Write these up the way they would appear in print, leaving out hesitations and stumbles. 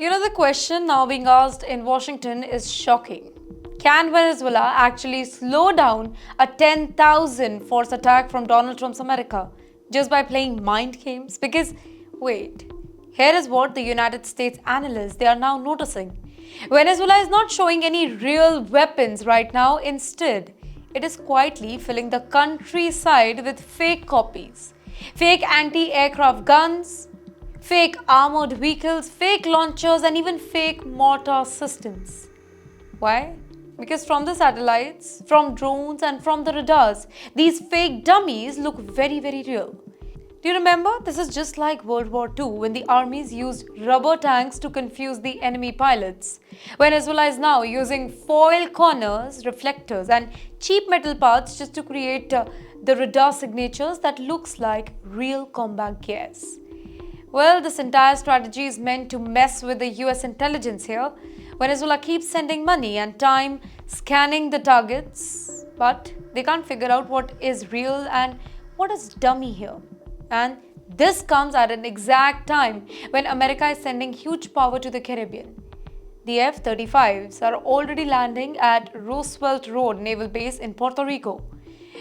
The question now being asked in Washington is shocking. Can Venezuela actually slow down a 10,000 force attack from Donald Trump's America just by playing mind games? Because, wait, here is what the United States analysts they are now noticing. Venezuela is not showing any real weapons right now. Instead, it is quietly filling the countryside with fake copies, fake anti-aircraft guns, fake armored vehicles, fake launchers, and even fake mortar systems. Why? Because from the satellites, from drones, and from the radars, these fake dummies look very, very real. Do you remember? This is just like World War II when the armies used rubber tanks to confuse the enemy pilots. Venezuela is now using foil corners, reflectors, and cheap metal parts just to create the radar signatures that looks like real combat gears. Well, this entire strategy is meant to mess with the US intelligence here. Venezuela keeps sending money and time scanning the targets, but they can't figure out what is real and what is dummy here. And this comes at an exact time when America is sending huge power to the Caribbean. The F-35s are already landing at Roosevelt Road Naval Base in Puerto Rico.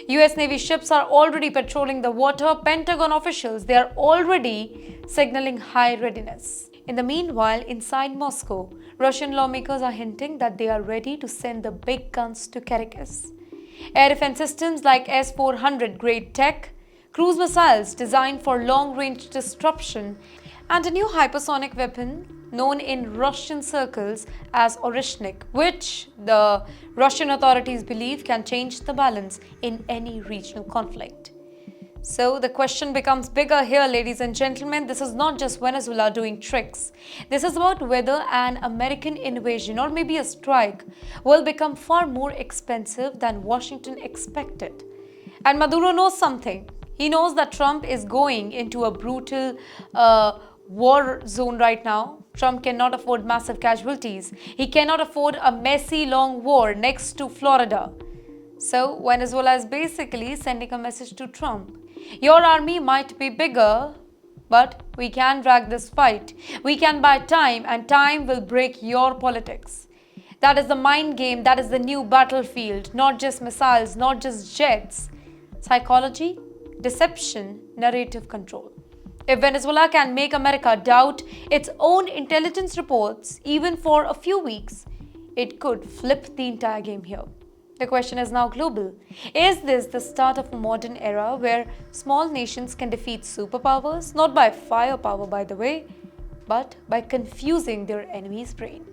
US Navy ships are already patrolling the water. Pentagon officials, they are already signaling high readiness. In the meanwhile, inside Moscow, Russian lawmakers are hinting that they are ready to send the big guns to Caracas. Air defense systems like S-400 grade tech, cruise missiles designed for long-range disruption, and a new hypersonic weapon known in Russian circles as Orishnik, which the Russian authorities believe can change the balance in any regional conflict. So the question becomes bigger here, ladies and gentlemen. This is not just Venezuela doing tricks. This is about whether an American invasion or maybe a strike will become far more expensive than Washington expected. And Maduro knows something. He knows that Trump is going into a brutal war zone right now. Trump cannot afford massive casualties. He cannot afford a messy long war next to Florida. So Venezuela is basically sending a message to Trump. Your army might be bigger, but we can drag this fight. We can buy time, and time will break your politics. That is the mind game. That is the new battlefield. Not just missiles, not just jets. Psychology, deception, narrative control. If Venezuela can make America doubt its own intelligence reports even for a few weeks, it could flip the entire game here. The question is now global. Is this the start of a modern era where small nations can defeat superpowers, not by firepower by the way, but by confusing their enemy's brain?